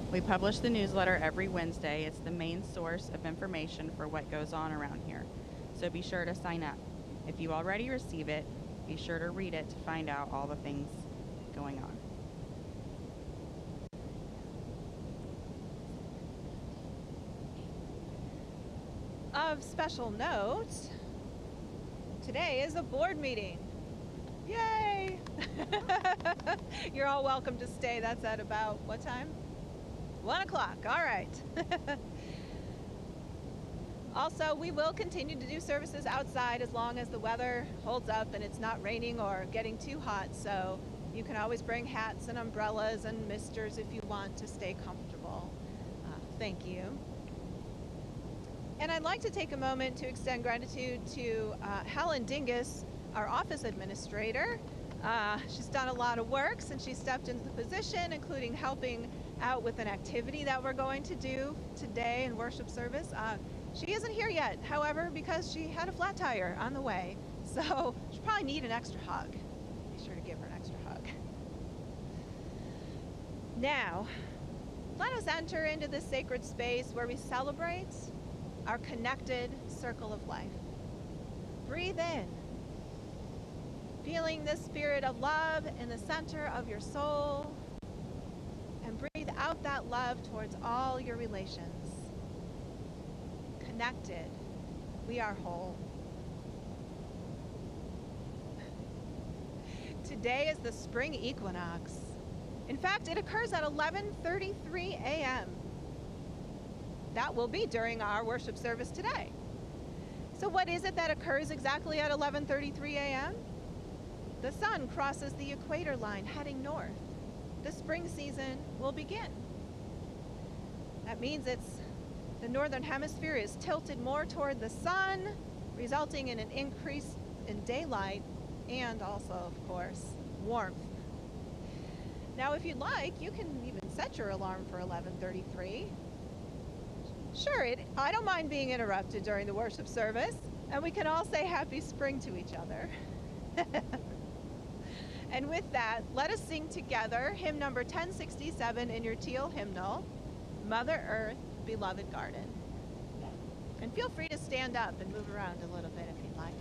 We publish the newsletter every Wednesday. It's the main source of information for what goes on around here. So be sure to sign up. If you already receive it, be sure to read it to find out all the things going on. Of special note, today is a board meeting. Yay! You're all welcome to stay. That's at about what time? 1 o'clock. All right. Also, we will continue to do services outside as long as the weather holds up and it's not raining or getting too hot. So you can always bring hats and umbrellas and misters if you want to stay comfortable. Thank you. And I'd like to take a moment to extend gratitude to Helen Dingus, our office administrator. She's done a lot of work since she stepped into the position, including helping out with an activity that we're going to do today in worship service. She isn't here yet, however, because she had a flat tire on the way. So she'll probably need an extra hug. Be sure to give her an extra hug. Now, let us enter into this sacred space where we celebrate our connected circle of life. Breathe in, feeling the spirit of love in the center of your soul, and breathe out that love towards all your relations. Connected, we are whole. Today is the spring equinox. In fact, it occurs at 11:33 a.m. That will be during our worship service today. So what is it that occurs exactly at 11:33 a.m.? The sun crosses the equator line heading north. The spring season will begin. That means the northern hemisphere is tilted more toward the sun, resulting in an increase in daylight and also, of course, warmth. Now, if you'd like, you can even set your alarm for 11:33. Sure, I don't mind being interrupted during the worship service, and we can all say happy spring to each other. And with that, let us sing together hymn number 1067 in your teal hymnal, Mother Earth, Beloved Garden. And feel free to stand up and move around a little bit if you'd like.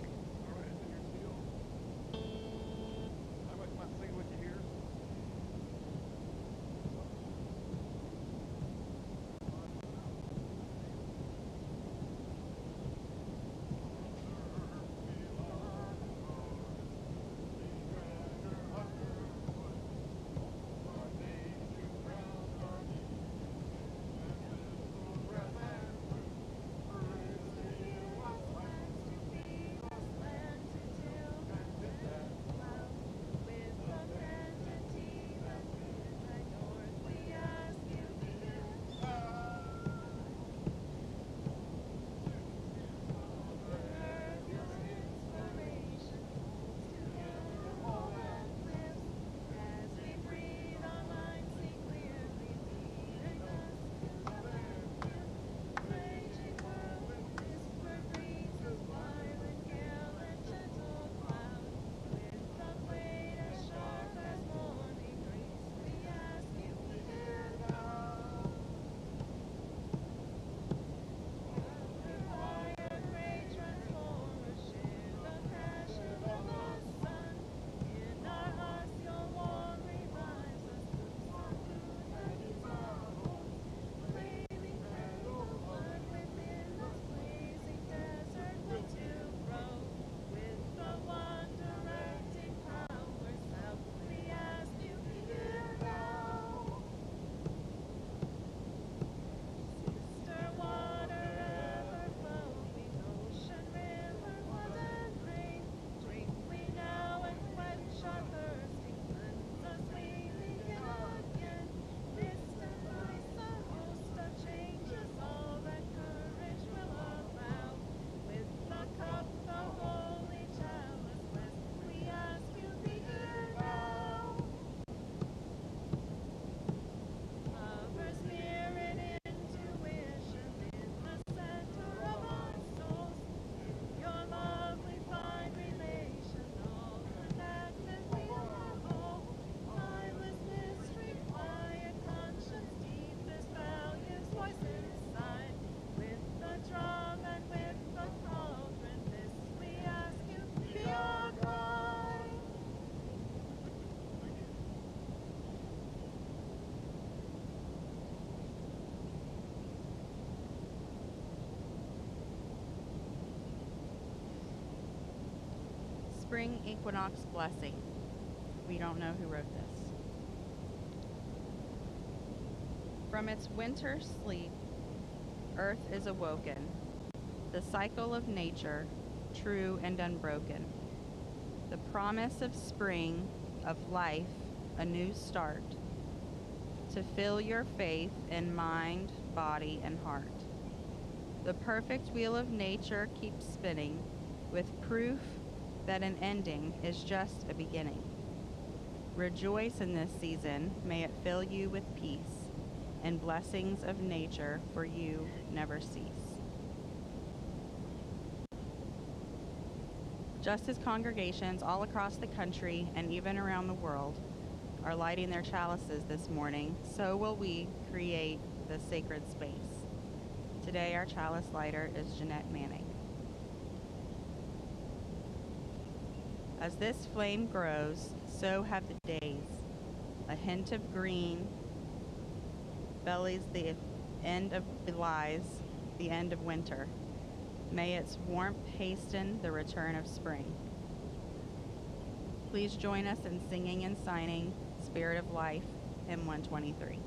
spring equinox blessing. We don't know who wrote this. From its winter sleep, earth is awoken, the cycle of nature, true and unbroken. The promise of spring, of life, a new start, to fill your faith in mind, body, and heart. The perfect wheel of nature keeps spinning, with proof that an ending is just a beginning. Rejoice in this season, may it fill you with peace, and blessings of nature for you never cease. Just as congregations all across the country and even around the world are lighting their chalices this morning, so will we create the sacred space. Today, our chalice lighter is Jeanette Manning. As this flame grows, so have the days. A hint of green bellies the end of belies the end of winter. May its warmth hasten the return of spring. Please join us in singing and signing Spirit of Life, hymn 123.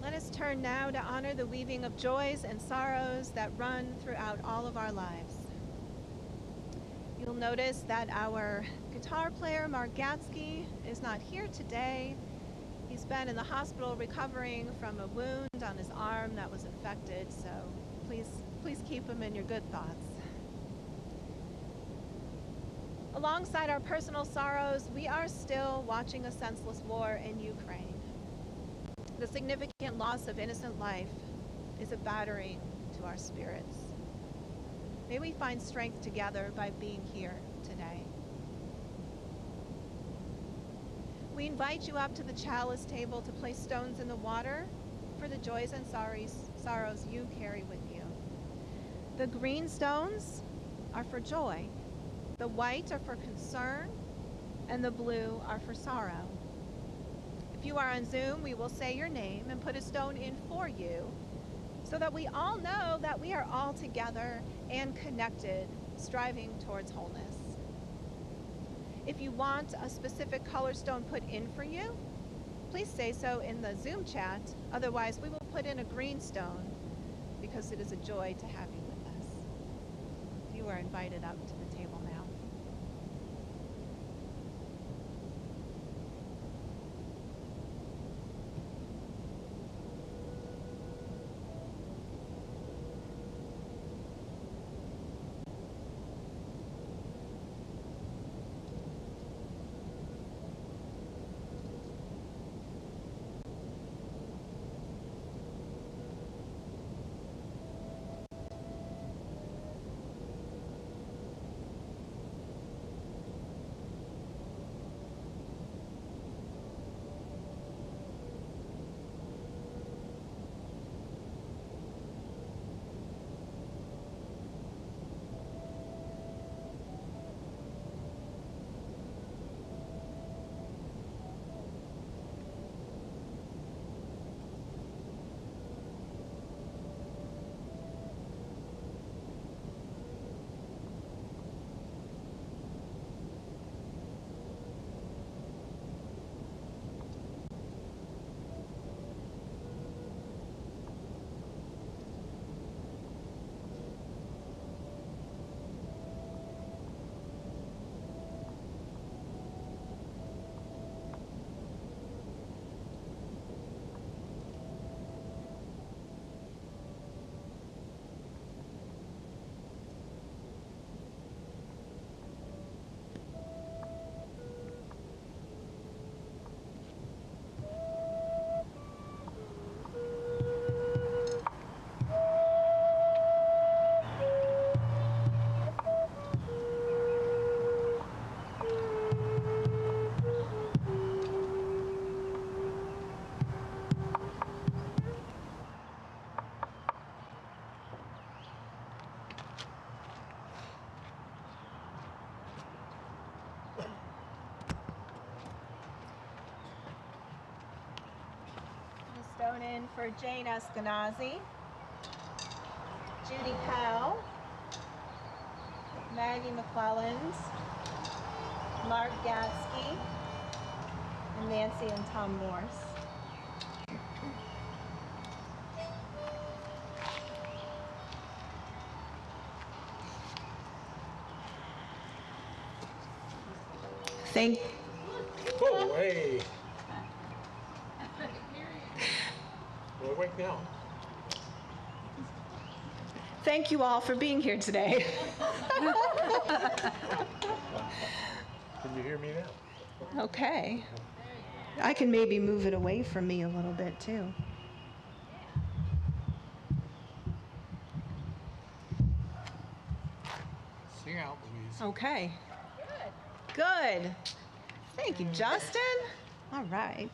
Let us turn now to honor the weaving of joys and sorrows that run throughout all of our lives. You'll notice that our guitar player, Mark Gatsky, is not here today. He's been in the hospital recovering from a wound on his arm that was infected, so please keep him in your good thoughts. Alongside our personal sorrows, we are still watching a senseless war in Ukraine. The significant loss of innocent life is a battering to our spirits. May we find strength together by being here today. We invite you up to the chalice table to place stones in the water for the joys and sorrows you carry with you. The green stones are for joy, the white are for concern, and the blue are for sorrow. If you are on Zoom, we will say your name and put a stone in for you so that we all know that we are all together and connected, striving towards wholeness. If you want a specific color stone put in for you, please say so in the Zoom chat. Otherwise, we will put in a green stone because it is a joy to have you with us. You are invited up to the table now. on in for Jane Eskenazi, Judy Powell, Maggie McClellans, Mark Gatsky, and Nancy and Tom Morse. Oh, hey. We're awake now. Thank you all for being here today. Can you hear me now? Okay. I can maybe move it away from me a little bit too. Sing out, Louise. Okay. Good. Thank you, Justin. All right.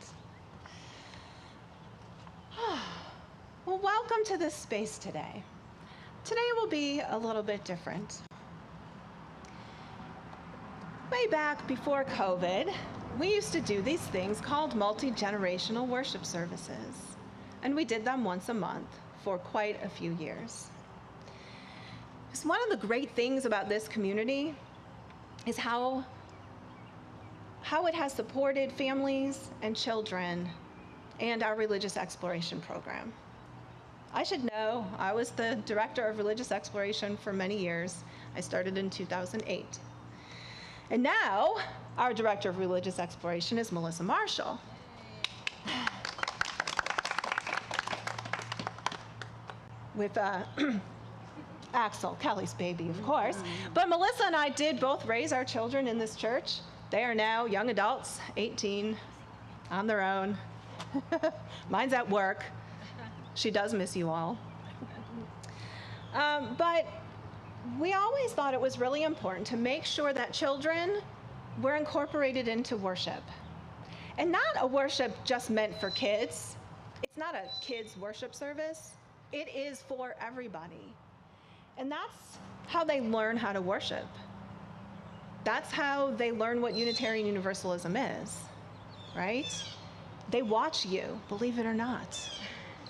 Well, welcome to this space today. Today will be a little bit different. Way back before COVID, we used to do these things called multi-generational worship services, and we did them once a month for quite a few years. Because one of the great things about this community is how it has supported families and children and our religious exploration program. I should know, I was the director of religious exploration for many years. I started in 2008. And now, our director of religious exploration is Melissa Marshall. With Axel, Kelly's baby, of course. But Melissa and I did both raise our children in this church. They are now young adults, 18, on their own. Mine's at work. She does miss you all. But we always thought it was really important to make sure that children were incorporated into worship. And not a worship just meant for kids. It's not a kids' worship service. It is for everybody. And that's how they learn how to worship. That's how they learn what Unitarian Universalism is, right? They watch you, believe it or not.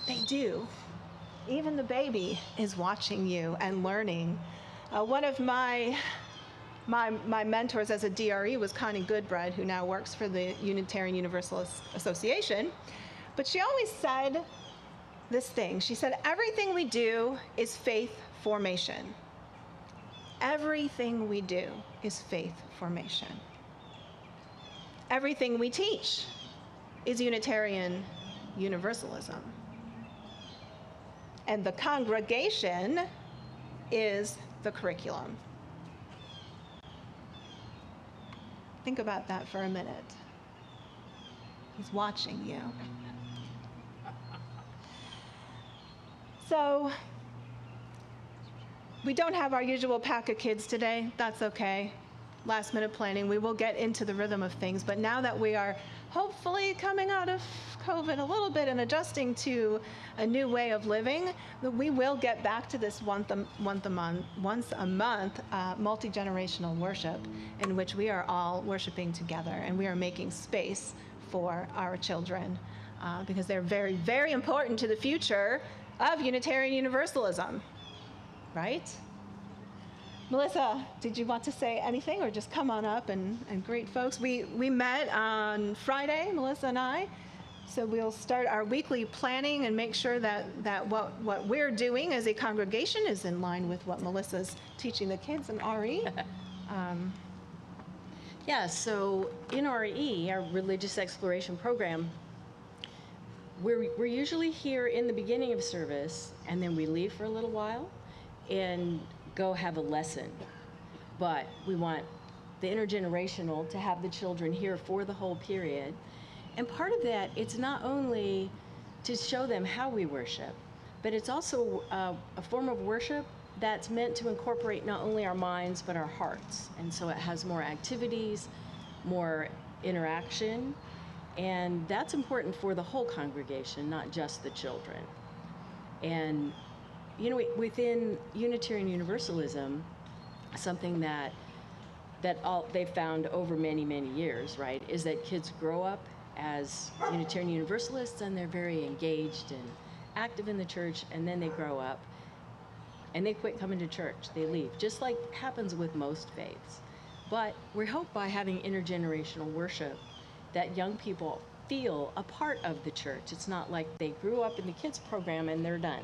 They do. Even the baby is watching you and learning. One of my mentors as a DRE was Connie Goodbread, who now works for the Unitarian Universalist Association. But she always said this thing. She said, everything we do is faith formation. Everything we do is faith formation. Everything we teach is Unitarian Universalism. And the congregation is the curriculum. Think about that for a minute. He's watching you. So, we don't have our usual pack of kids today. That's okay. Last minute planning. We will get into the rhythm of things. But now that we are hopefully coming out of COVID a little bit and adjusting to a new way of living, that we will get back to this once a month multi-generational worship in which we are all worshiping together and we are making space for our children because they're very, very important to the future of Unitarian Universalism, right? Melissa, did you want to say anything or just come on up and greet folks? We met on Friday, Melissa and I, so we'll start our weekly planning and make sure that what we're doing as a congregation is in line with what Melissa's teaching the kids in RE. Yeah, so in RE, our religious exploration program, we're usually here in the beginning of service, and then we leave for a little while and go have a lesson. But we want the intergenerational to have the children here for the whole period. And part of that, it's not only to show them how we worship, but it's also a form of worship that's meant to incorporate not only our minds, but our hearts. And so it has more activities, more interaction, and that's important for the whole congregation, not just the children. And you know, within Unitarian Universalism, something that they've found over many, many years, right, is that kids grow up as Unitarian Universalists, and they're very engaged and active in the church, and then they grow up and they quit coming to church. They leave, just like happens with most faiths. But we hope by having intergenerational worship that young people feel a part of the church. It's not like they grew up in the kids program and they're done,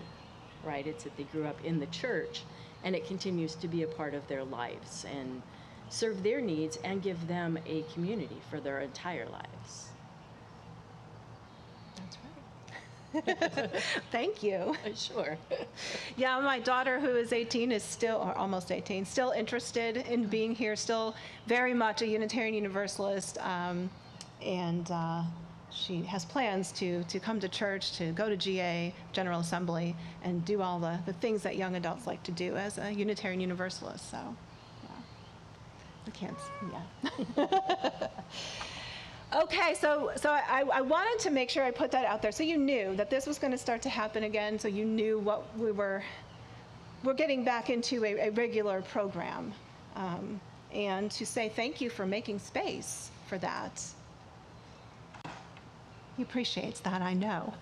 right? It's that they grew up in the church and it continues to be a part of their lives and serve their needs and give them a community for their entire lives. That's right. Thank you. Sure. Yeah, my daughter, who is 18, is still, or almost 18, still interested in being here, still very much a Unitarian Universalist, and she has plans to come to church, to go to GA, General Assembly, and do all the things that young adults like to do as a Unitarian Universalist. So, yeah. The kids, yeah. Okay, so I wanted to make sure I put that out there so you knew that this was going to start to happen again, so you knew what we're getting back into a regular program, and to say thank you for making space for that. He appreciates that, I know.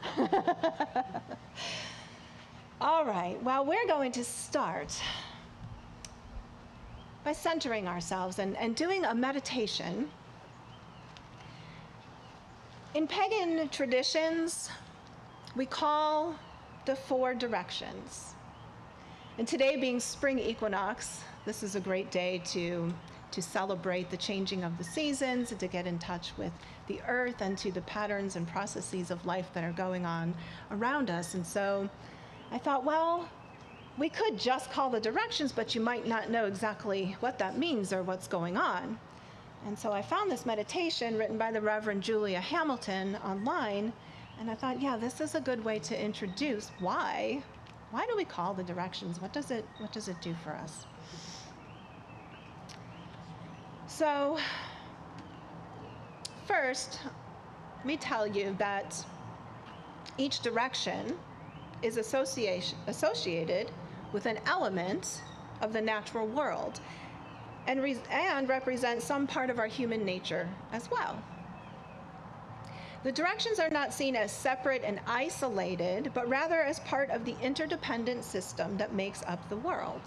All right, well, we're going to start by centering ourselves and doing a meditation. In pagan traditions, we call the 4 directions. And today being spring equinox, this is a great day to celebrate the changing of the seasons, and to get in touch with the earth and to the patterns and processes of life that are going on around us. And so I thought, well, we could just call the directions, but you might not know exactly what that means or what's going on. And so I found this meditation written by the Reverend Julia Hamilton online, and I thought, yeah, this is a good way to introduce why do we call the directions? What does it do for us? So first, let me tell you that each direction is associated with an element of the natural world, and represents some part of our human nature as well. The directions are not seen as separate and isolated, but rather as part of the interdependent system that makes up the world.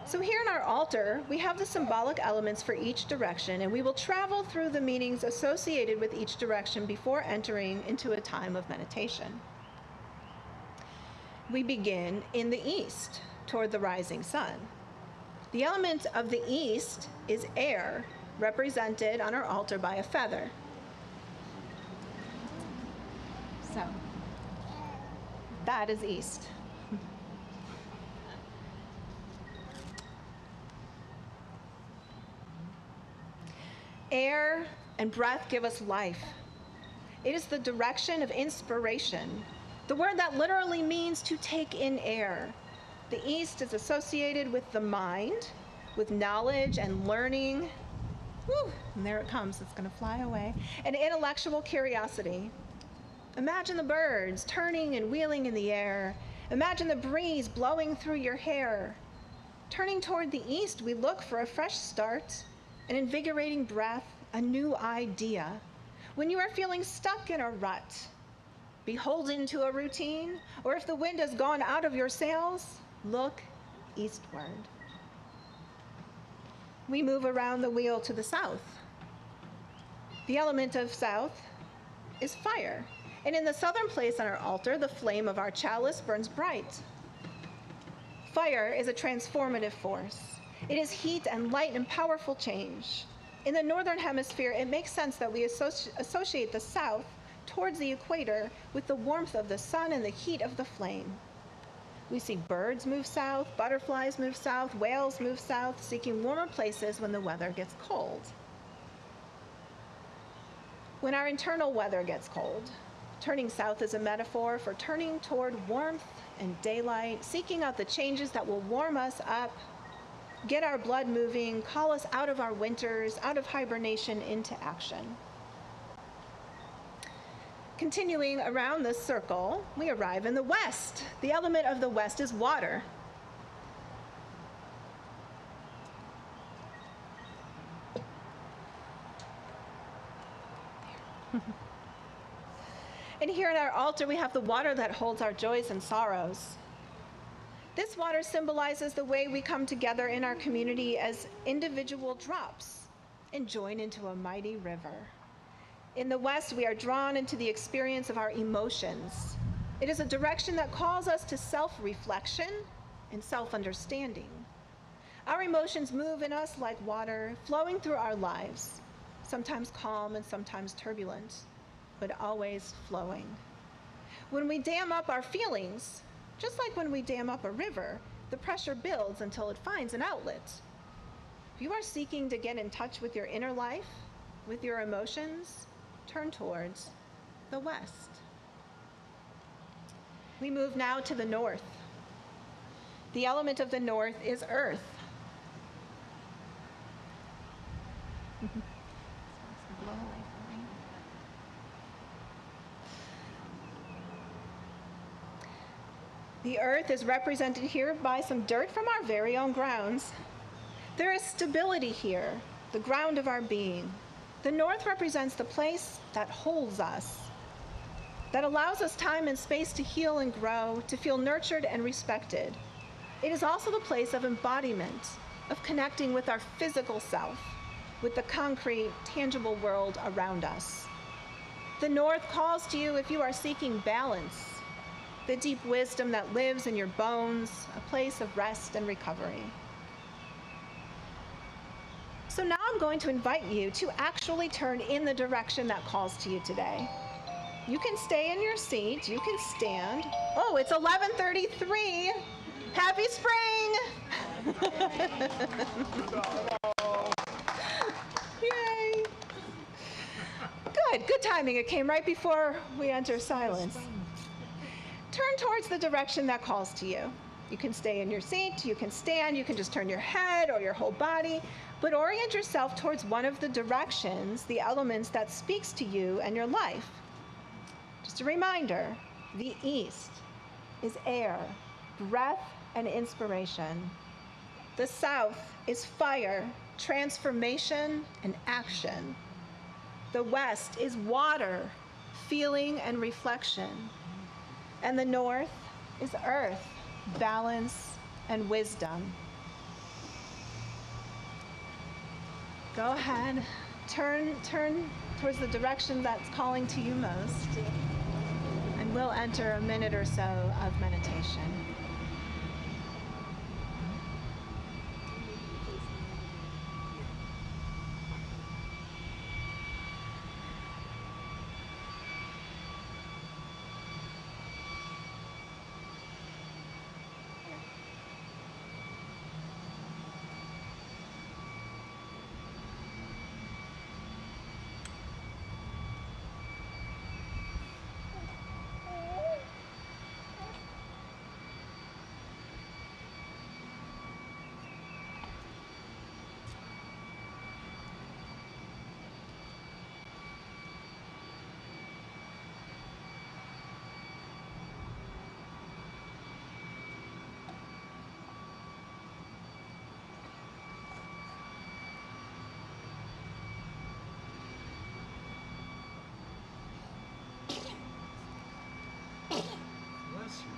So here in our altar, we have the symbolic elements for each direction, and we will travel through the meanings associated with each direction before entering into a time of meditation. We begin in the east, toward the rising sun. The element of the east is air, represented on our altar by a feather. So, that is east. Air and breath give us life. It is the direction of inspiration, the word that literally means to take in air. The east is associated with the mind, with knowledge and learning. Whew, and there it comes, it's going to fly away. And intellectual curiosity. Imagine the birds turning and wheeling in the air. Imagine the breeze blowing through your hair. Turning toward the east, we look for a fresh start, an invigorating breath, a new idea. When you are feeling stuck in a rut, beholden to a routine, or if the wind has gone out of your sails, look eastward. We move around the wheel to the south. The element of south is fire. And in the southern place on our altar, the flame of our chalice burns bright. Fire is a transformative force. It is heat and light and powerful change. In the northern hemisphere, it makes sense that we associate the south towards the equator with the warmth of the sun and the heat of the flame. We see birds move south, butterflies move south, whales move south, seeking warmer places when the weather gets cold. When our internal weather gets cold, turning south is a metaphor for turning toward warmth and daylight, seeking out the changes that will warm us up, get our blood moving, call us out of our winters, out of hibernation into action. Continuing around this circle, we arrive in the west. The element of the west is water. And here at our altar, we have the water that holds our joys and sorrows. This water symbolizes the way we come together in our community as individual drops and join into a mighty river. In the West, we are drawn into the experience of our emotions. It is a direction that calls us to self-reflection and self-understanding. Our emotions move in us like water flowing through our lives, sometimes calm and sometimes turbulent, but always flowing. When we dam up our feelings, just like when we dam up a river, the pressure builds until it finds an outlet. If you are seeking to get in touch with your inner life, with your emotions, turn towards the West. We move now to the north. The element of the north is earth. The earth is represented here by some dirt from our very own grounds. There is stability here, the ground of our being. The north represents the place that holds us, that allows us time and space to heal and grow, to feel nurtured and respected. It is also the place of embodiment, of connecting with our physical self, with the concrete, tangible world around us. The north calls to you if you are seeking balance, the deep wisdom that lives in your bones, a place of rest and recovery. So now I'm going to invite you to actually turn in the direction that calls to you today. You can stay in your seat, you can stand. Oh, it's 11:33. Happy spring! Yay! Good timing. It came right before we enter silence. Turn towards the direction that calls to you. You can stay in your seat, you can stand, you can just turn your head or your whole body, but orient yourself towards one of the directions, the elements that speaks to you and your life. Just a reminder, the east is air, breath, and inspiration. The south is fire, transformation, and action. The west is water, feeling, and reflection. And the north is earth, balance, and wisdom. Go ahead, turn towards the direction that's calling to you most, and we'll enter a minute or so of meditation. Bless you.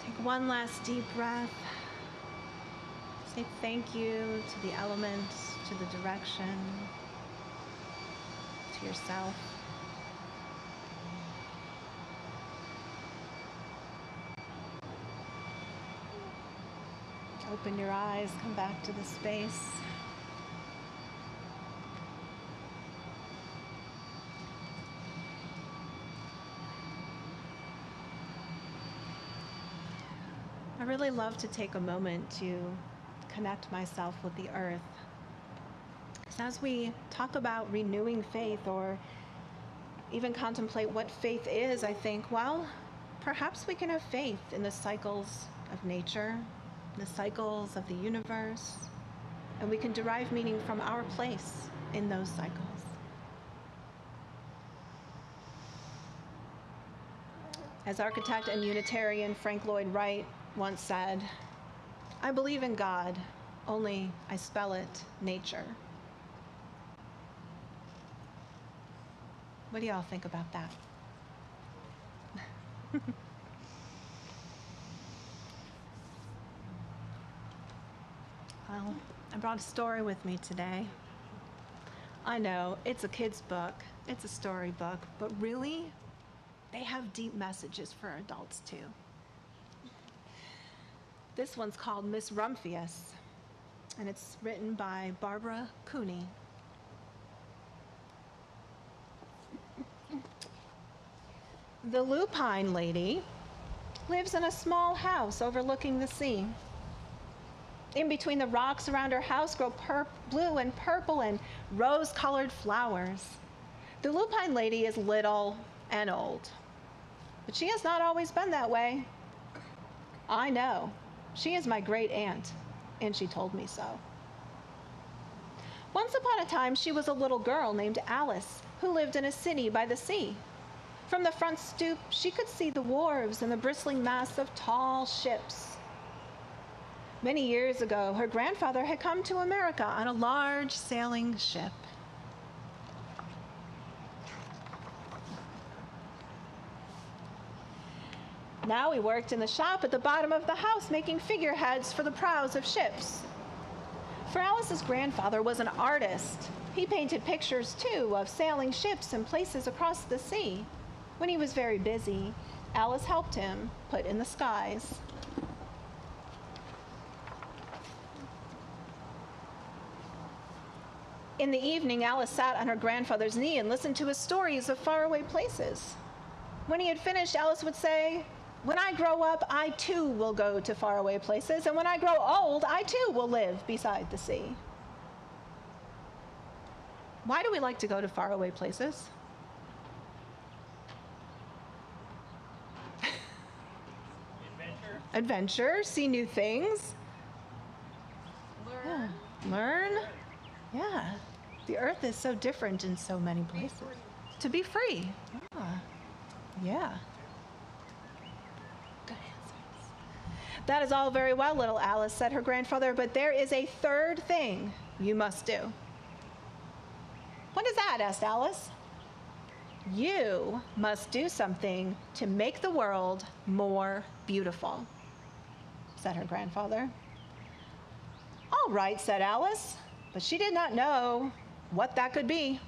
Take one last deep breath. Say thank you to the elements, to the direction, to yourself. Open your eyes, come back to the space. I really love to take a moment to connect myself with the earth. So as we talk about renewing faith or even contemplate what faith is, I think, well, perhaps we can have faith in the cycles of nature, the cycles of the universe, and we can derive meaning from our place in those cycles. As architect and Unitarian Frank Lloyd Wright once said, I believe in God, only I spell it nature. What do y'all think about that? Well, I brought a story with me today. I know, it's a kid's book, it's a story book, but really, they have deep messages for adults too. This one's called Miss Rumphius, and it's written by Barbara Cooney. The lupine lady lives in a small house overlooking the sea. In between the rocks around her house grow blue and purple and rose-colored flowers. The lupine lady is little and old, but she has not always been that way. I know. She is my great aunt, and she told me so. Once upon a time, she was a little girl named Alice who lived in a city by the sea. From the front stoop, she could see the wharves and the bristling masts of tall ships. Many years ago, her grandfather had come to America on a large sailing ship. Now he worked in the shop at the bottom of the house, making figureheads for the prows of ships. For Alice's grandfather was an artist. He painted pictures, too, of sailing ships and places across the sea. When he was very busy, Alice helped him put in the skies. In the evening, Alice sat on her grandfather's knee and listened to his stories of faraway places. When he had finished, Alice would say, "When I grow up, I too will go to faraway places, and when I grow old, I too will live beside the sea." Why do we like to go to faraway places? Adventure, see new things. Learn. Yeah. Learn. Yeah. The earth is so different in so many places. To be free. Ah. Yeah. Good answers. That is all very well, little Alice, said her grandfather, but there is a third thing you must do. What is that? Asked Alice. You must do something to make the world more beautiful, said her grandfather. All right, said Alice, but she did not know what that could be.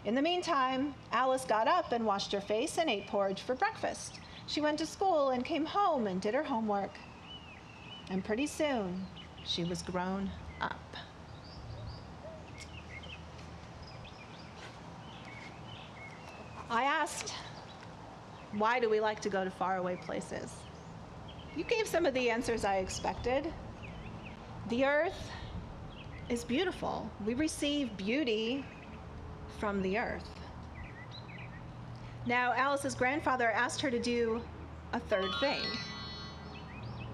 In the meantime, Alice got up and washed her face and ate porridge for breakfast. She went to school and came home and did her homework. And pretty soon, she was grown up. I asked, why do we like to go to faraway places? You gave some of the answers I expected. The earth is beautiful. We receive beauty from the earth. Now, Alice's grandfather asked her to do a third thing.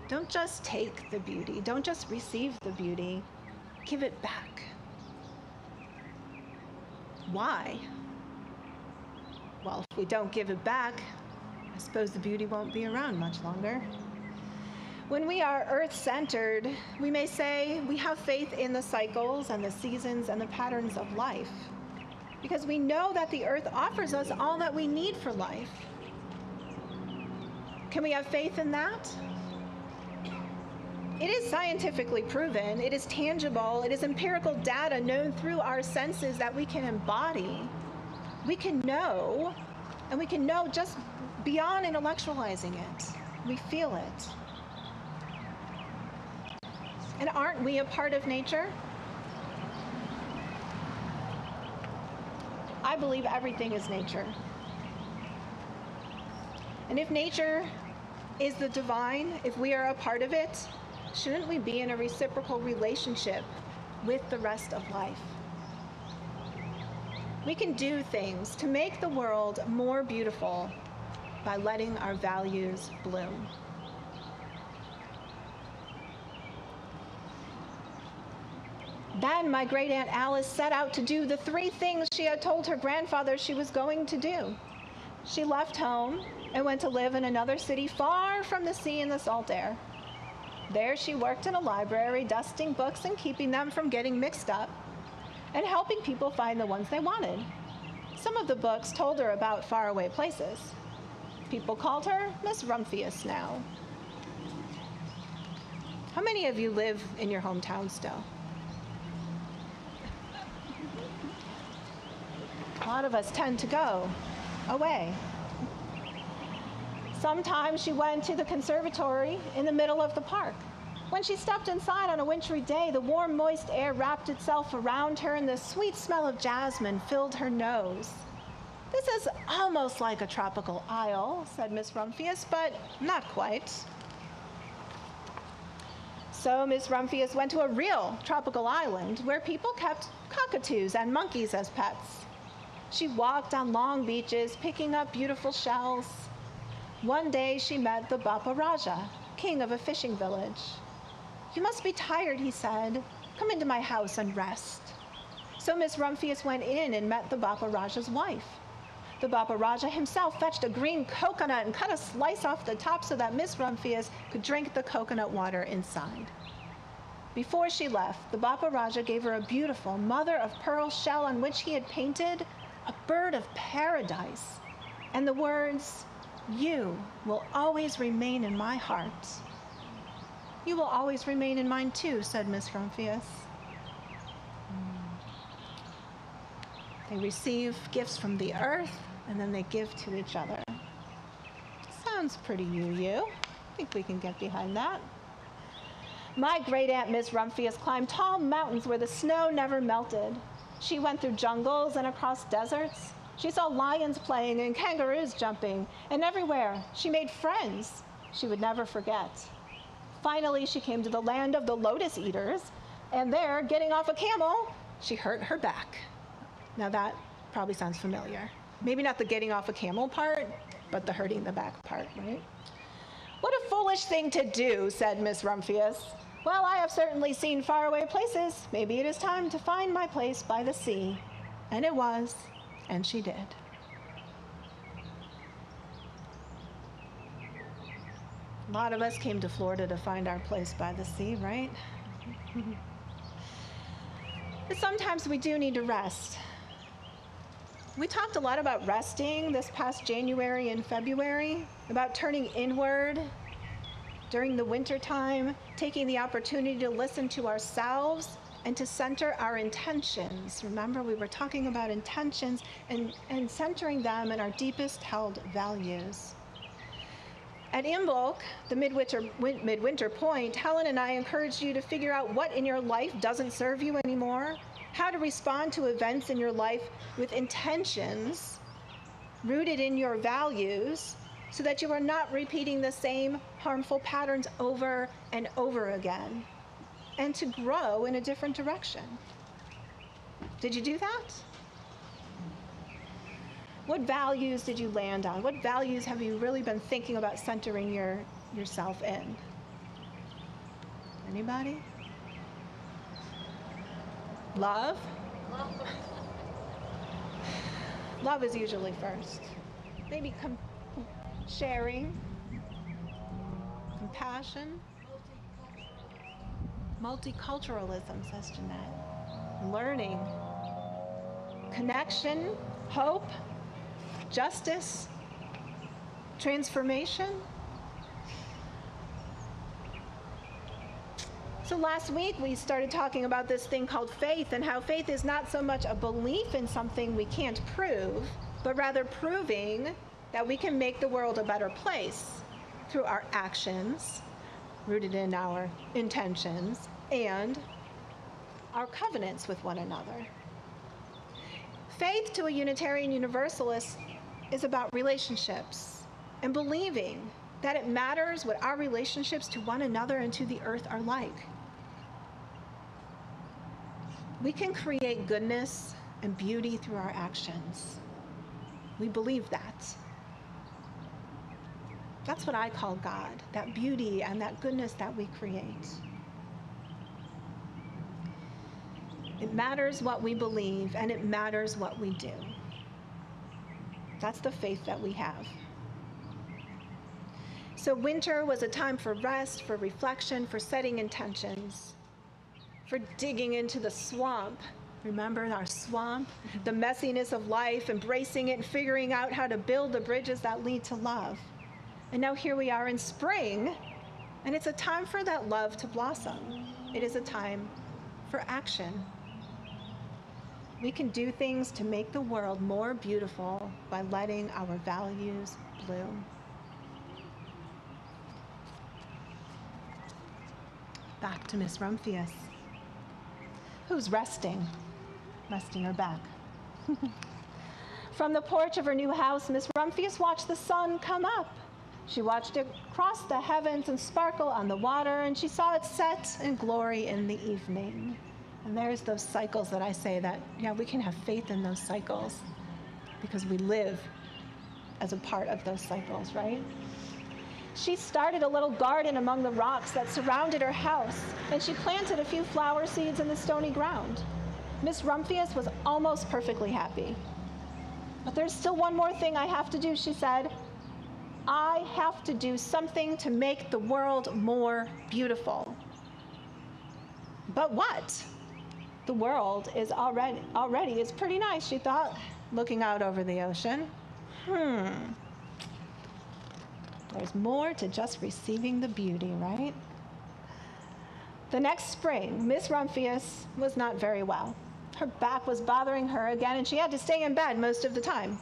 Don't just take the beauty. Don't just receive the beauty. Give it back. Why? Well, if we don't give it back, I suppose the beauty won't be around much longer. When we are earth-centered, we may say we have faith in the cycles and the seasons and the patterns of life, because we know that the earth offers us all that we need for life. Can we have faith in that? It is scientifically proven, it is tangible, it is empirical data known through our senses that we can embody. We can know, and we can know just beyond intellectualizing it. We feel it. And aren't we a part of nature? I believe everything is nature. And if nature is the divine, if we are a part of it, shouldn't we be in a reciprocal relationship with the rest of life? We can do things to make the world more beautiful by letting our values bloom. Then my great Aunt Alice set out to do the 3 things she had told her grandfather she was going to do. She left home and went to live in another city far from the sea and the salt air. There she worked in a library, dusting books and keeping them from getting mixed up, and helping people find the ones they wanted. Some of the books told her about faraway places. People called her Miss Rumphius now. How many of you live in your hometown still? A lot of us tend to go away. Sometimes she went to the conservatory in the middle of the park. When she stepped inside on a wintry day, the warm, moist air wrapped itself around her and the sweet smell of jasmine filled her nose. This is almost like a tropical isle, said Miss Rumphius, but not quite. So Miss Rumphius went to a real tropical island where people kept cockatoos and monkeys as pets. She walked on long beaches, picking up beautiful shells. One day she met the Bapa Raja, king of a fishing village. "You must be tired," he said. "Come into my house and rest." So Miss Rumphius went in and met the Bapa Raja's wife. The Bapa Raja himself fetched a green coconut and cut a slice off the top so that Miss Rumphius could drink the coconut water inside. Before she left, the Bapa Raja gave her a beautiful mother-of-pearl shell on which he had painted a bird of paradise and the words, "You will always remain in my heart." "You will always remain in mine too," said Miss Rumphius. They receive gifts from the earth and then they give to each other. Sounds pretty you. I think we can get behind that. My great aunt Miss Rumphius climbed tall mountains where the snow never melted. She went through jungles and across deserts. She saw lions playing and kangaroos jumping, and everywhere she made friends she would never forget. Finally, she came to the land of the lotus eaters, and there, getting off a camel, she hurt her back. Now that probably sounds familiar. Maybe not the getting off a camel part, but the hurting the back part, right? "What a foolish thing to do," said Miss Rumphius. "Well, I have certainly seen faraway places. Maybe it is time to find my place by the sea." And it was, and she did. A lot of us came to Florida to find our place by the sea, right? But sometimes we do need to rest. We talked a lot about resting this past January and February, about turning inward during the winter time, taking the opportunity to listen to ourselves and to center our intentions. Remember, we were talking about intentions and centering them in our deepest held values. At Imbolc, the midwinter point, Helen and I encouraged you to figure out what in your life doesn't serve you anymore, how to respond to events in your life with intentions rooted in your values so that you are not repeating the same harmful patterns over and over again, and to grow in a different direction. Did you do that? What values did you land on? What values have you really been thinking about centering yourself in? Anybody? Love? Love is usually first. Maybe sharing, compassion, multiculturalism, says Jeanette, learning, connection, hope, justice, transformation. So last week we started talking about this thing called faith and how faith is not so much a belief in something we can't prove, but rather proving that we can make the world a better place through our actions, rooted in our intentions, and our covenants with one another. Faith to a Unitarian Universalist is about relationships and believing that it matters what our relationships to one another and to the earth are like. We can create goodness and beauty through our actions. We believe that. That's what I call God, that beauty and that goodness that we create. It matters what we believe, and it matters what we do. That's the faith that we have. So winter was a time for rest, for reflection, for setting intentions, for digging into the swamp. Remember our swamp? The messiness of life, embracing it and figuring out how to build the bridges that lead to love. And now here we are in spring, and it's a time for that love to blossom. It is a time for action. We can do things to make the world more beautiful by letting our values bloom. Back to Miss Rumphius, who's resting her back. From the porch of her new house, Miss Rumphius watched the sun come up. She watched it cross the heavens and sparkle on the water, and she saw it set in glory in the evening. And there's those cycles that I say that, yeah, we can have faith in those cycles because we live as a part of those cycles, right? She started a little garden among the rocks that surrounded her house, and she planted a few flower seeds in the stony ground. Miss Rumphius was almost perfectly happy. But there's still one more thing I have to do, she said. I have to do something to make the world more beautiful. But what? The world is already is pretty nice, she thought, looking out over the ocean. There's more to just receiving the beauty, right? The next spring, Miss Rumphius was not very well. Her back was bothering her again, and she had to stay in bed most of the time.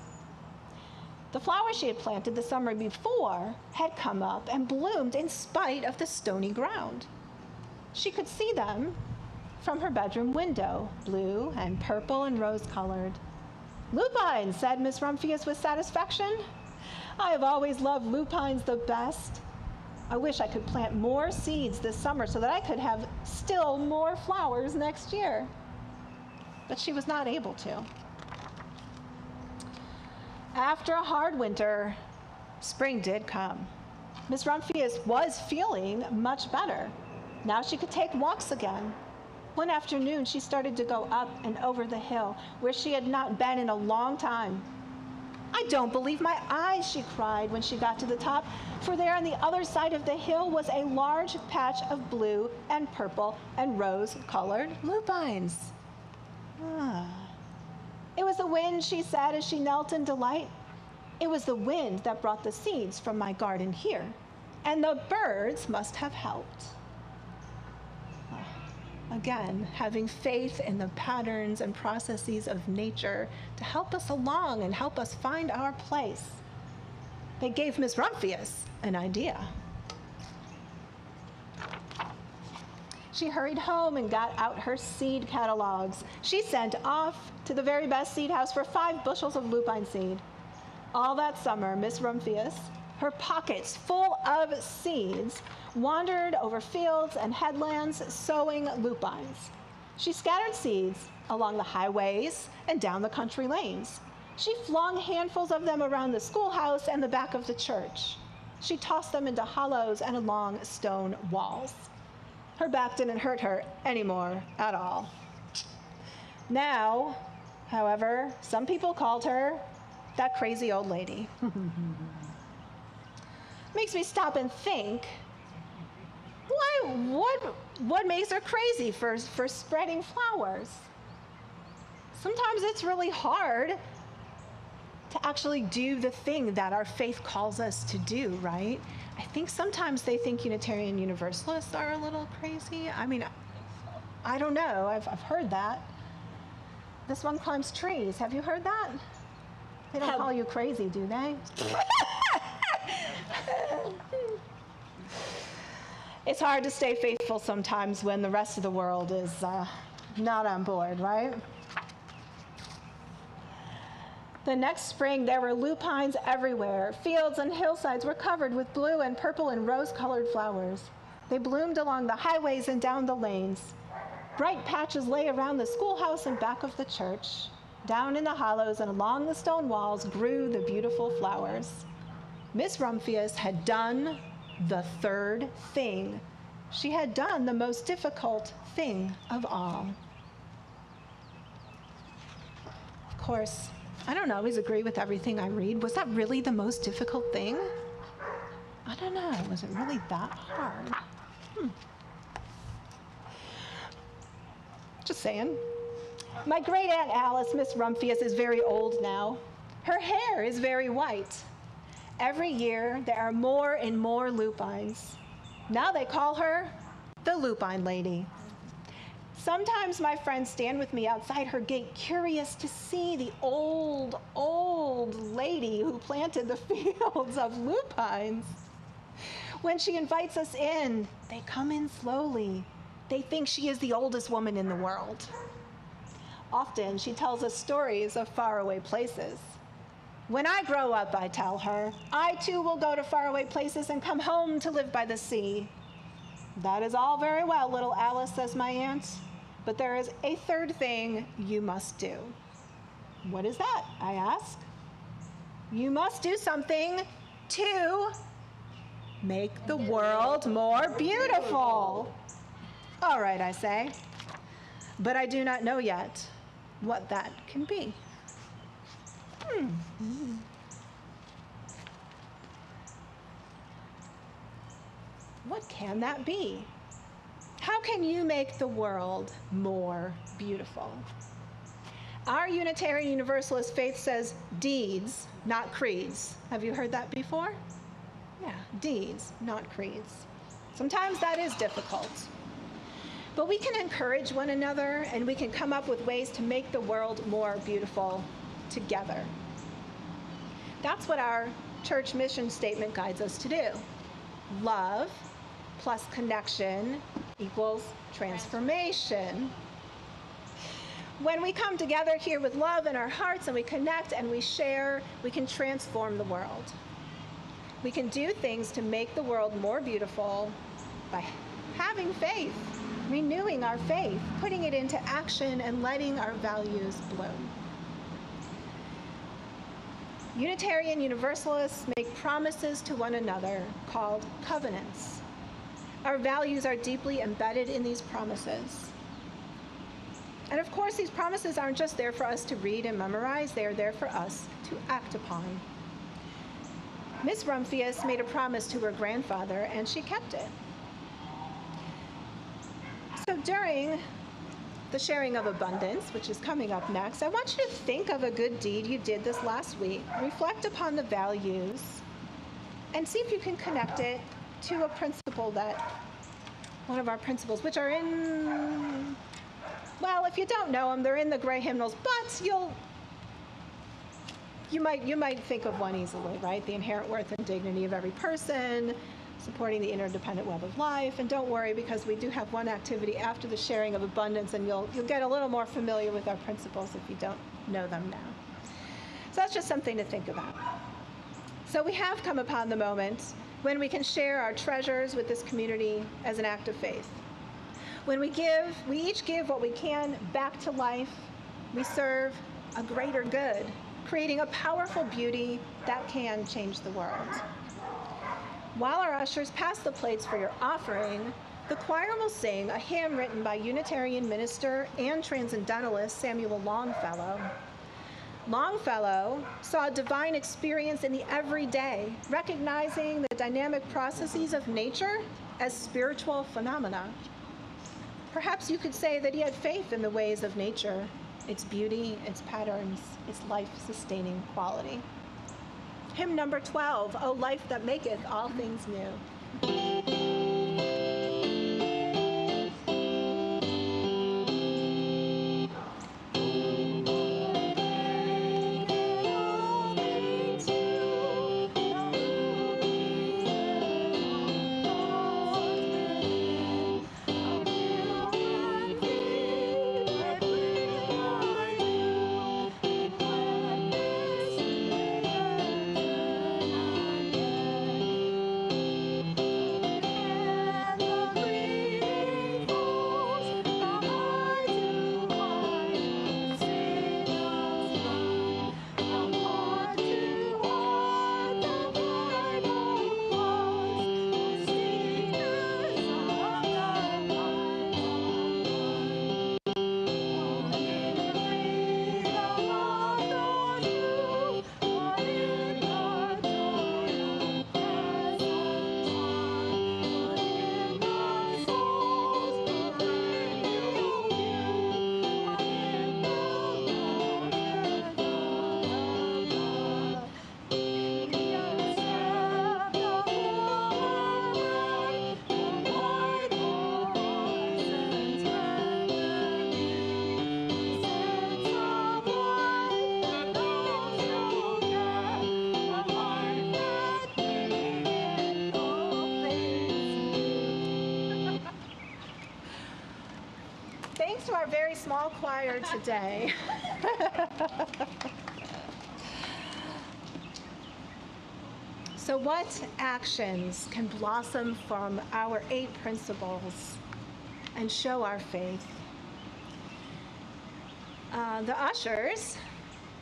The flowers she had planted the summer before had come up and bloomed in spite of the stony ground. She could see them from her bedroom window, blue and purple and rose-colored. Lupines, said Miss Rumphius with satisfaction. I have always loved lupines the best. I wish I could plant more seeds this summer so that I could have still more flowers next year. But she was not able to. After a hard winter, spring did come. Miss Rumphius was feeling much better. Now she could take walks again. One afternoon, she started to go up and over the hill where she had not been in a long time. I don't believe my eyes, she cried when she got to the top, for there on the other side of the hill was a large patch of blue and purple and rose-colored lupines. It was the wind, she said as she knelt in delight. It was the wind that brought the seeds from my garden here, and the birds must have helped. Again, having faith in the patterns and processes of nature to help us along and help us find our place. They gave Miss Rumphius an idea. She hurried home and got out her seed catalogs. She sent off to the very best seed house for 5 bushels of lupine seed. All that summer, Miss Rumphius, her pockets full of seeds, wandered over fields and headlands sowing lupines. She scattered seeds along the highways and down the country lanes. She flung handfuls of them around the schoolhouse and the back of the church. She tossed them into hollows and along stone walls. Her back didn't hurt her anymore at all. Now, however, some people called her that crazy old lady. Makes me stop and think, what makes her crazy for spreading flowers? Sometimes it's really hard to actually do the thing that our faith calls us to do, right? I think sometimes they think Unitarian Universalists are a little crazy. I mean, I don't know. I've heard that. This one climbs trees. Have you heard that? They don't call you crazy, do they? It's hard to stay faithful sometimes when the rest of the world is not on board, right? The next spring, there were lupines everywhere. Fields and hillsides were covered with blue and purple and rose-colored flowers. They bloomed along the highways and down the lanes. Bright patches lay around the schoolhouse and back of the church. Down in the hollows and along the stone walls grew the beautiful flowers. Miss Rumphius had done the third thing. She had done the most difficult thing of all. Of course, I don't always agree with everything I read. Was that really the most difficult thing? I don't know. Was it really that hard? Just saying. My great aunt Alice, Miss Rumphius, is very old now. Her hair is very white. Every year, there are more and more lupines. Now they call her the Lupine Lady. Sometimes my friends stand with me outside her gate, curious to see the old, old lady who planted the fields of lupines. When she invites us in, they come in slowly. They think she is the oldest woman in the world. Often, she tells us stories of faraway places. When I grow up, I tell her, I too will go to faraway places and come home to live by the sea. That is all very well, little Alice, says my aunt, but there is a third thing you must do. What is that? I ask. You must do something to make the world more beautiful. All right, I say, but I do not know yet what that can be. What can that be? How can you make the world more beautiful? Our Unitarian Universalist faith says deeds, not creeds. Have you heard that before? Yeah, deeds, not creeds. Sometimes that is difficult. But we can encourage one another and we can come up with ways to make the world more beautiful together. That's what our church mission statement guides us to do. Love plus connection equals transformation. When we come together here with love in our hearts and we connect and we share, we can transform the world. We can do things to make the world more beautiful by having faith, renewing our faith, putting it into action, and letting our values bloom. Unitarian Universalists make promises to one another called covenants. Our values are deeply embedded in these promises. And of course, these promises aren't just there for us to read and memorize, they are there for us to act upon. Miss Rumphius made a promise to her grandfather, and she kept it. So during the sharing of abundance, which is coming up next, I want you to think of a good deed you did this last week, reflect upon the values, and see if you can connect it to a principle that, one of our principles, which are in, well, if you don't know them, they're in the gray hymnals, but you might think of one easily, right? The inherent worth and dignity of every person, supporting the interdependent web of life. And don't worry, because we do have one activity after the sharing of abundance, and you'll get a little more familiar with our principles if you don't know them now. So that's just something to think about. So we have come upon the moment when we can share our treasures with this community as an act of faith. When we each give what we can back to life, we serve a greater good, creating a powerful beauty that can change the world. While our ushers pass the plates for your offering, the choir will sing a hymn written by Unitarian minister and transcendentalist Samuel Longfellow. Longfellow saw a divine experience in the everyday, recognizing the dynamic processes of nature as spiritual phenomena. Perhaps you could say that he had faith in the ways of nature, its beauty, its patterns, its life-sustaining quality. Hymn number 12, O Life That Maketh All Things New. thanks to our very small choir today. So what actions can blossom from our 8 principles and show our faith? The ushers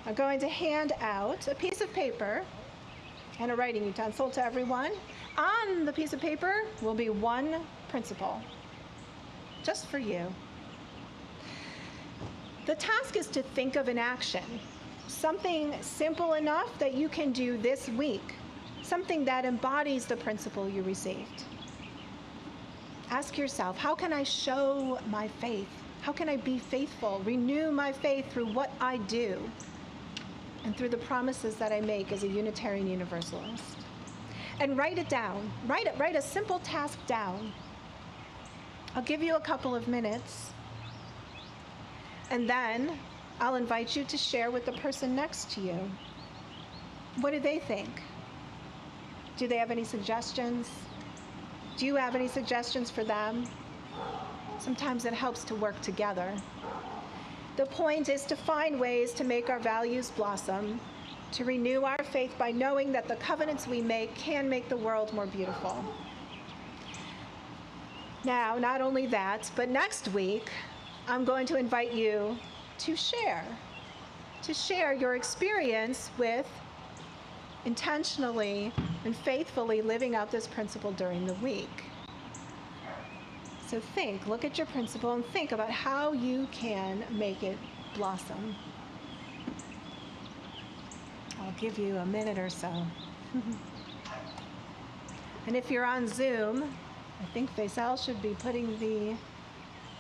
are going to hand out a piece of paper and a writing utensil to everyone. On the piece of paper will be one principle, just for you. The task is to think of an action, something simple enough that you can do this week, something that embodies the principle you received. Ask yourself, how can I show my faith? How can I be faithful, renew my faith through what I do and through the promises that I make as a Unitarian Universalist? And write it down. Write a simple task down. I'll give you a couple of minutes, and then I'll invite you to share with the person next to you. What do they think? Do they have any suggestions? Do you have any suggestions for them? Sometimes it helps to work together. The point is to find ways to make our values blossom, to renew our faith by knowing that the covenants we make can make the world more beautiful. Now, not only that, but next week, I'm going to invite you to share your experience with intentionally and faithfully living out this principle during the week. So look at your principle and think about how you can make it blossom. I'll give you a minute or so. And if you're on Zoom, I think Faisal should be putting the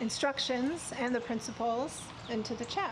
instructions and the principles into the chat.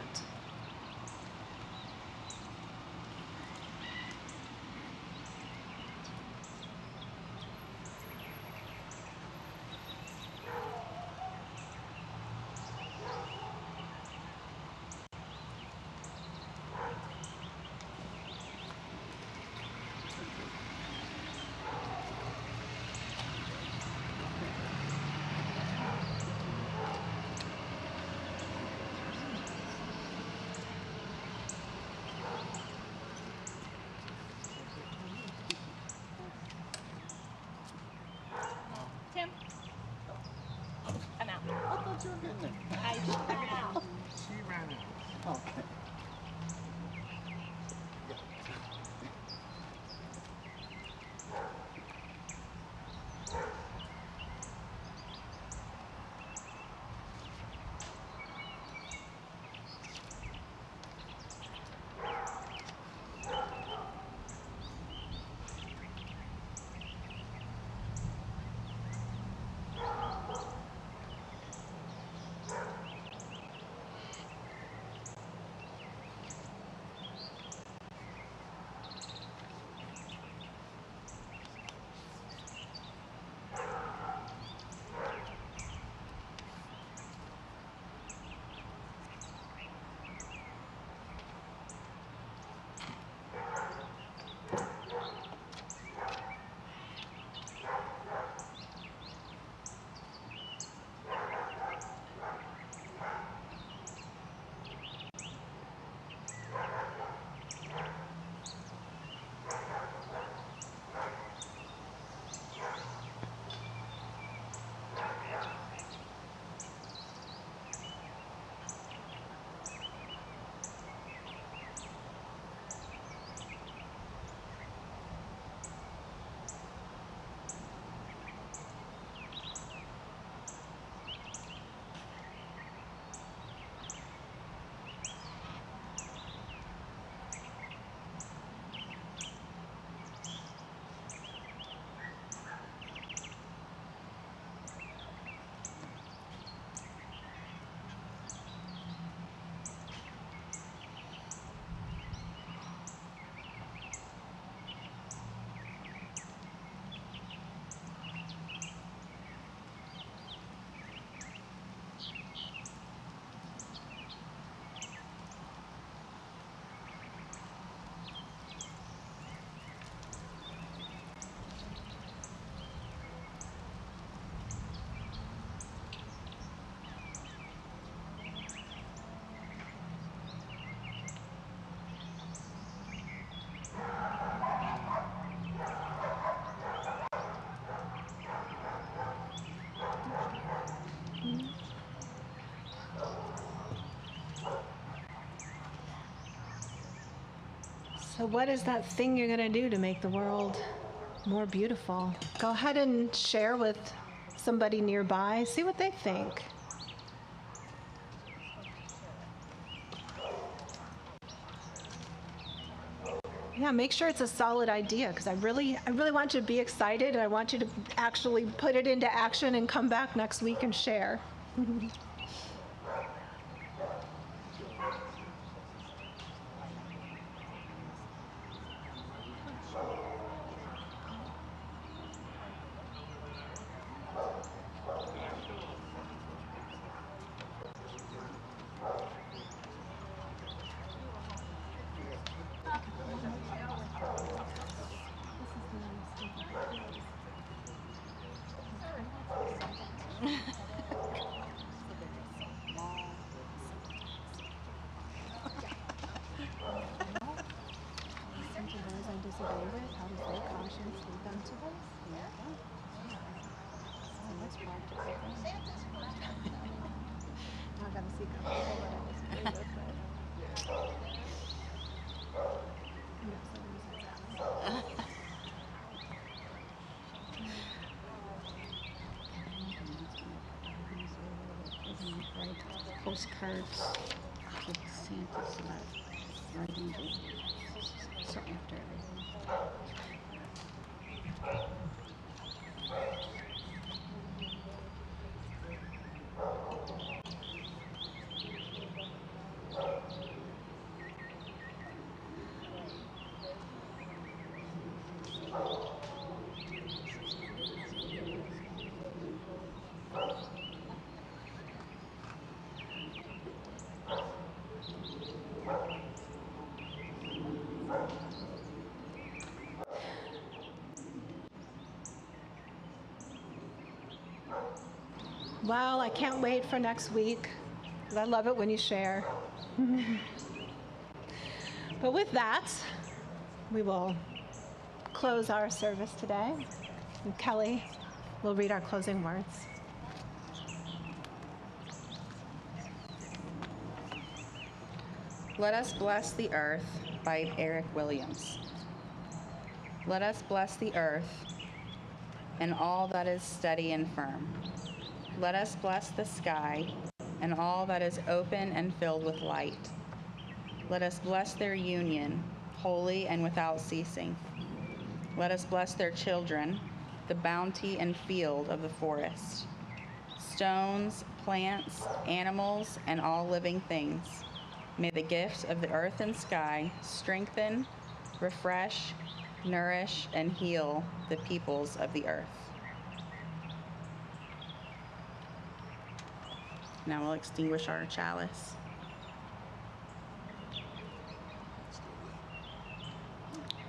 Tim, I'm out. I thought you were getting there. I ran out. She ran out. Okay. So what is that thing you're going to do to make the world more beautiful? Go ahead and share with somebody nearby. See what they think. Yeah, make sure it's a solid idea, because I really want you to be excited, and I want you to actually put it into action and come back next week and share. Postcards with Santa's writing so after everything. Well, I can't wait for next week, 'cause I love it when you share. But with that, we will close our service today. And Kelly will read our closing words. Let Us Bless the Earth by Eric Williams. Let us bless the earth and all that is steady and firm. Let us bless the sky and all that is open and filled with light. Let us bless their union, holy and without ceasing. Let us bless their children, the bounty and field of the forest. Stones, plants, animals, and all living things. May the gift of the earth and sky strengthen, refresh, nourish, and heal the peoples of the earth. Now we'll extinguish our chalice.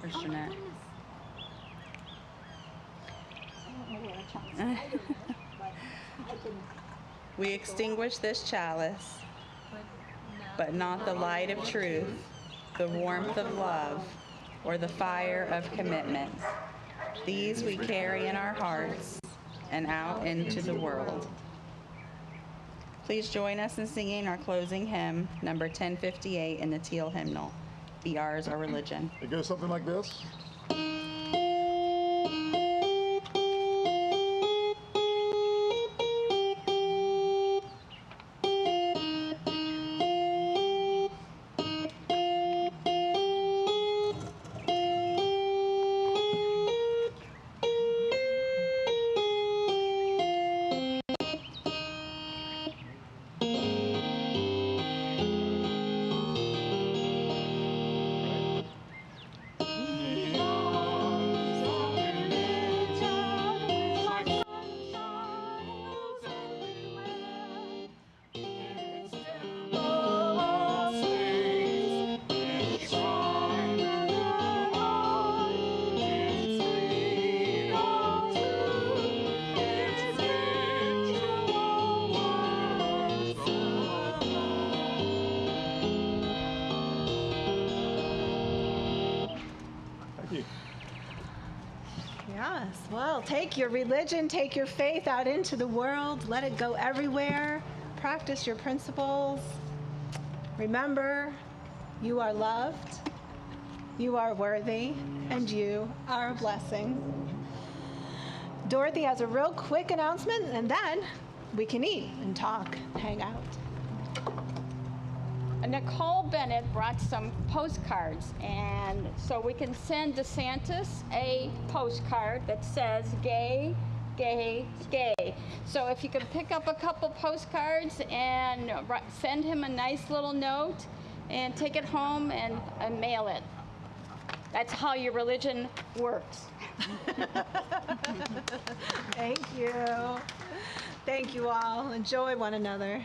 Where's Jeanette? We extinguish this chalice, but not the light of truth, the warmth of love, or the fire of commitment. These we carry in our hearts and out into the world. Please join us in singing our closing hymn, number 1058 in the Teal hymnal, Be Ours Our Religion. It goes something like this. Yes, well, take your religion, take your faith out into the world. Let it go everywhere. Practice your principles. Remember, you are loved. You are worthy, and you are a blessing. Dorothy has a real quick announcement, and then we can eat and talk, hang out. Nicole Bennett brought some postcards, and so we can send DeSantis a postcard that says gay, gay, gay. So if you could pick up a couple postcards and send him a nice little note and take it home and mail it. That's how your religion works. Thank you. Thank you all. Enjoy one another.